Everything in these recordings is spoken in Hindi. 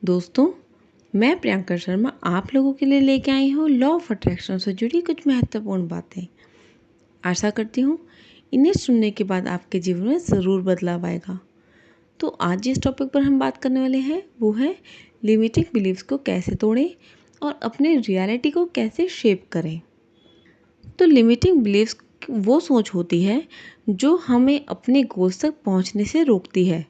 दोस्तों, मैं प्रियंका शर्मा आप लोगों के लिए लेके आई हूँ लॉ ऑफ अट्रैक्शन से जुड़ी कुछ महत्वपूर्ण बातें। आशा करती हूँ इन्हें सुनने के बाद आपके जीवन में ज़रूर बदलाव आएगा। तो आज जिस टॉपिक पर हम बात करने वाले हैं वो है लिमिटिंग बिलीव्स को कैसे तोड़ें और अपने रियलिटी को कैसे शेप करें। तो लिमिटिंग बिलीव्स वो सोच होती है जो हमें अपने गोल्स तक पहुँचने से रोकती है।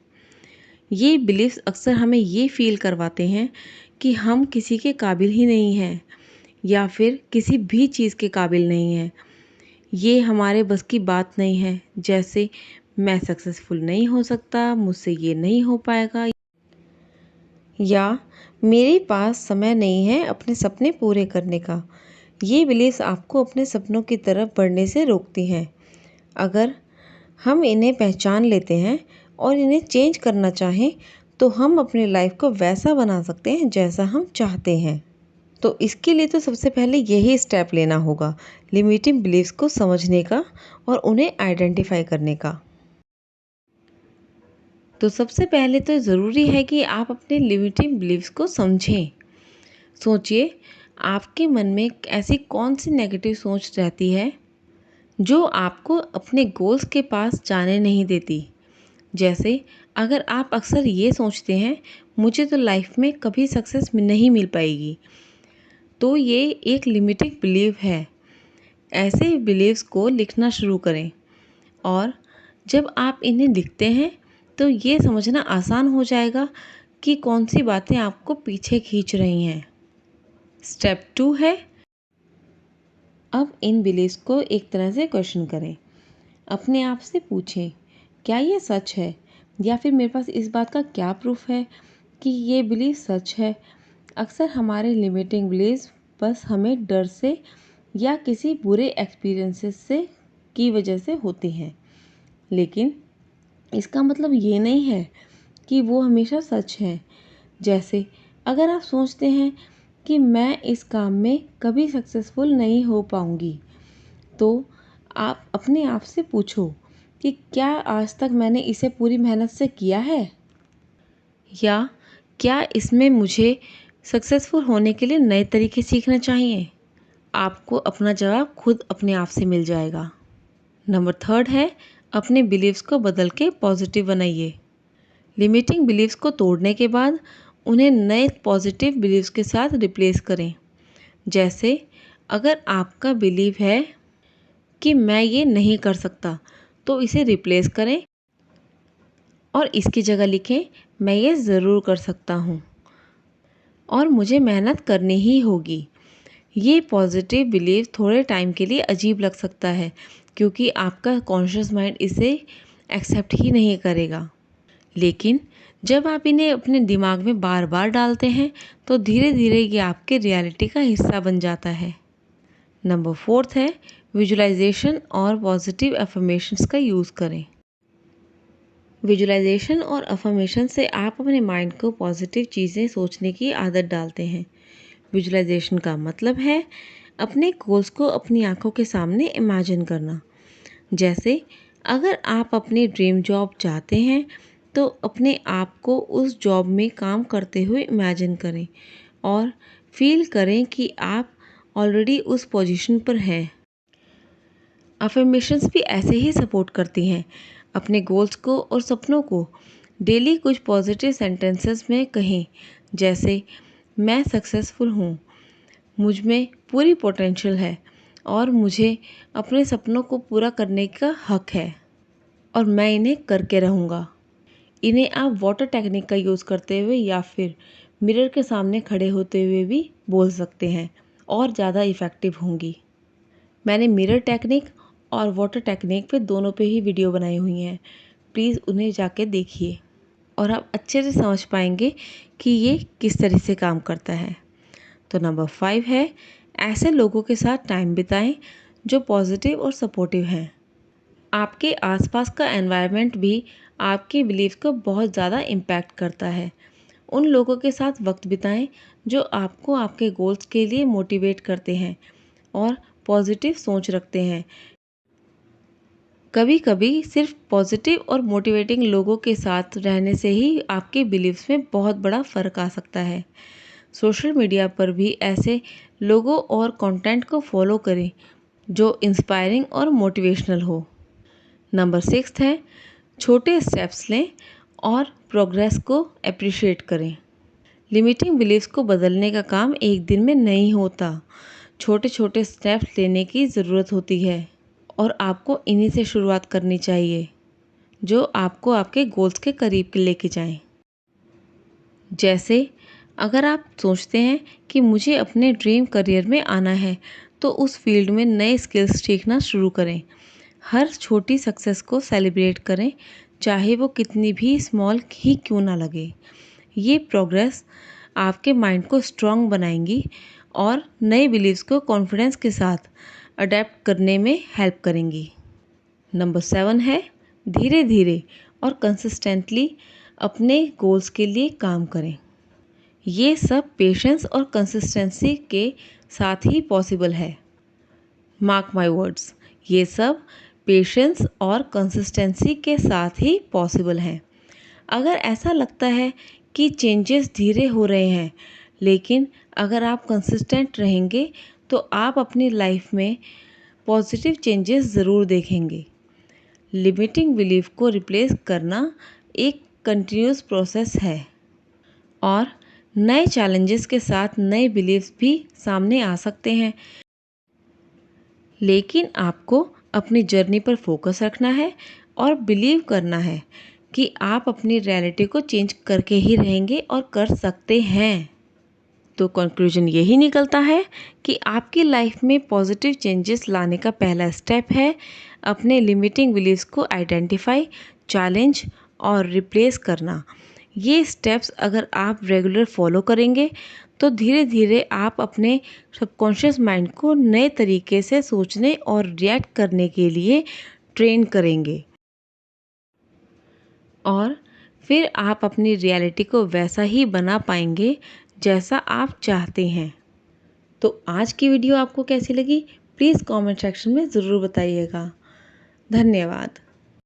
ये बिलीव्स अक्सर हमें ये फील करवाते हैं कि हम किसी के काबिल ही नहीं हैं या फिर किसी भी चीज़ के काबिल नहीं हैं। ये हमारे बस की बात नहीं है, जैसे मैं सक्सेसफुल नहीं हो सकता, मुझसे ये नहीं हो पाएगा, या मेरे पास समय नहीं है अपने सपने पूरे करने का। ये बिलीव्स आपको अपने सपनों की तरफ बढ़ने से रोकती हैं। अगर हम इन्हें पहचान लेते हैं और इन्हें चेंज करना चाहें तो हम अपनी लाइफ को वैसा बना सकते हैं जैसा हम चाहते हैं। तो इसके लिए तो सबसे पहले यही स्टेप लेना होगा, लिमिटिंग बिलीव्स को समझने का और उन्हें आइडेंटिफाई करने का। तो सबसे पहले तो ज़रूरी है कि आप अपने लिमिटिंग बिलीव्स को समझें। सोचिए, आपके मन में ऐसी कौन सी नेगेटिव सोच रहती है जो आपको अपने गोल्स के पास जाने नहीं देती। जैसे अगर आप अक्सर ये सोचते हैं मुझे तो लाइफ में कभी सक्सेस नहीं मिल पाएगी, तो ये एक लिमिटिंग बिलीव है। ऐसे बिलीव्स को लिखना शुरू करें और जब आप इन्हें लिखते हैं तो ये समझना आसान हो जाएगा कि कौन सी बातें आपको पीछे खींच रही हैं। स्टेप 2 है, अब इन बिलीव्स को एक तरह से क्वेश्चन करें। अपने आप से पूछें, क्या ये सच है, या फिर मेरे पास इस बात का क्या प्रूफ है कि ये बिलीव सच है। अक्सर हमारे लिमिटिंग बिलीव्स बस हमें डर से या किसी बुरे एक्सपीरियंसेस से की वजह से होती हैं, लेकिन इसका मतलब ये नहीं है कि वो हमेशा सच है। जैसे अगर आप सोचते हैं कि मैं इस काम में कभी सक्सेसफुल नहीं हो पाऊंगी, तो आप अपने आप से पूछो कि क्या आज तक मैंने इसे पूरी मेहनत से किया है, या क्या इसमें मुझे सक्सेसफुल होने के लिए नए तरीके सीखना चाहिए। आपको अपना जवाब खुद अपने आप से मिल जाएगा। नंबर 3 है, अपने बिलीव्स को बदल के पॉजिटिव बनाइए। लिमिटिंग बिलीव्स को तोड़ने के बाद उन्हें नए पॉजिटिव बिलीव्स के साथ रिप्लेस करें। जैसे अगर आपका बिलीव है कि मैं ये नहीं कर सकता, तो इसे रिप्लेस करें और इसकी जगह लिखें मैं ये ज़रूर कर सकता हूँ और मुझे मेहनत करनी ही होगी। ये पॉजिटिव बिलीव थोड़े टाइम के लिए अजीब लग सकता है क्योंकि आपका कॉन्शियस माइंड इसे एक्सेप्ट ही नहीं करेगा, लेकिन जब आप इन्हें अपने दिमाग में बार बार डालते हैं तो धीरे धीरे ये आपके रियलिटी का हिस्सा बन जाता है। नंबर 4 है, विजुअलाइजेशन और पॉजिटिव अफर्मेशंस का यूज़ करें। विजुअलाइजेशन और अफर्मेशन से आप अपने माइंड को पॉजिटिव चीज़ें सोचने की आदत डालते हैं। विजुअलाइजेशन का मतलब है अपने गोल्स को अपनी आंखों के सामने इमेजिन करना। जैसे अगर आप अपनी ड्रीम जॉब चाहते हैं तो अपने आप को उस जॉब में काम करते हुए इमेजिन करें और फील करें कि आप ऑलरेडी उस पोजीशन पर हैं। अफर्मेशंस भी ऐसे ही सपोर्ट करती हैं। अपने गोल्स को और सपनों को डेली कुछ पॉजिटिव सेंटेंसेस में कहें, जैसे मैं सक्सेसफुल हूँ, मुझ में पूरी पोटेंशियल है और मुझे अपने सपनों को पूरा करने का हक है और मैं इन्हें करके रहूँगा। इन्हें आप वाटर टेक्निक का यूज़ करते हुए या फिर मिरर के सामने खड़े होते हुए भी बोल सकते हैं और ज़्यादा इफ़ेक्टिव होंगी। मैंने मिरर टेक्निक और वाटर टेक्निक पे दोनों पे ही वीडियो बनाई हुई हैं, प्लीज़ उन्हें जाके देखिए और आप अच्छे से समझ पाएंगे कि ये किस तरह से काम करता है। तो नंबर 5 है, ऐसे लोगों के साथ टाइम बिताएं जो पॉजिटिव और सपोर्टिव हैं। आपके आसपास का एनवायरनमेंट भी आपके बिलीफ को बहुत ज़्यादा इम्पैक्ट करता है। उन लोगों के साथ वक्त बिताएं जो आपको आपके गोल्स के लिए मोटिवेट करते हैं और पॉजिटिव सोच रखते हैं। कभी कभी सिर्फ पॉजिटिव और मोटिवेटिंग लोगों के साथ रहने से ही आपके बिलीव्स में बहुत बड़ा फ़र्क आ सकता है। सोशल मीडिया पर भी ऐसे लोगों और कंटेंट को फॉलो करें जो इंस्पायरिंग और मोटिवेशनल हो। नंबर 6 है, छोटे स्टेप्स लें और प्रोग्रेस को अप्रिशिएट करें। लिमिटिंग बिलीव्स को बदलने का काम एक दिन में नहीं होता। छोटे छोटे स्टेप्स लेने की ज़रूरत होती है और आपको इन्हीं से शुरुआत करनी चाहिए जो आपको आपके गोल्स के करीब लेके जाएं। जैसे अगर आप सोचते हैं कि मुझे अपने ड्रीम करियर में आना है तो उस फील्ड में नए स्किल्स सीखना शुरू करें। हर छोटी सक्सेस को सेलिब्रेट करें, चाहे वो कितनी भी स्मॉल ही क्यों ना लगे। ये प्रोग्रेस आपके माइंड को स्ट्रॉन्ग बनाएंगी और नए बिलीव्स को कॉन्फिडेंस के साथ अडेप्ट करने में हेल्प करेंगी। नंबर 7 है, धीरे धीरे और कंसिस्टेंटली अपने गोल्स के लिए काम करें। ये सब पेशेंस और कंसिस्टेंसी के साथ ही पॉसिबल है। मार्क माय वर्ड्स, ये सब पेशेंस और कंसिस्टेंसी के साथ ही पॉसिबल है। अगर ऐसा लगता है कि चेंजेस धीरे हो रहे हैं, लेकिन अगर आप कंसिस्टेंट रहेंगे तो आप अपनी लाइफ में पॉजिटिव चेंजेस ज़रूर देखेंगे। लिमिटिंग बिलीफ को रिप्लेस करना एक कंटिन्यूस प्रोसेस है और नए चैलेंजेस के साथ नए बिलीव्स भी सामने आ सकते हैं, लेकिन आपको अपनी जर्नी पर फोकस रखना है और बिलीव करना है कि आप अपनी रियलिटी को चेंज करके ही रहेंगे और कर सकते हैं। तो कंक्लूजन यही निकलता है कि आपकी लाइफ में पॉजिटिव चेंजेस लाने का पहला स्टेप है अपने लिमिटिंग बिलीव्स को आइडेंटिफाई, चैलेंज और रिप्लेस करना। ये स्टेप्स अगर आप रेगुलर फॉलो करेंगे तो धीरे धीरे आप अपने सबकॉन्शियस माइंड को नए तरीके से सोचने और रिएक्ट करने के लिए ट्रेन करेंगे और फिर आप अपनी रियलिटी को वैसा ही बना पाएंगे जैसा आप चाहते हैं। तो आज की वीडियो आपको कैसी लगी प्लीज़ कमेंट सेक्शन में ज़रूर बताइएगा। धन्यवाद।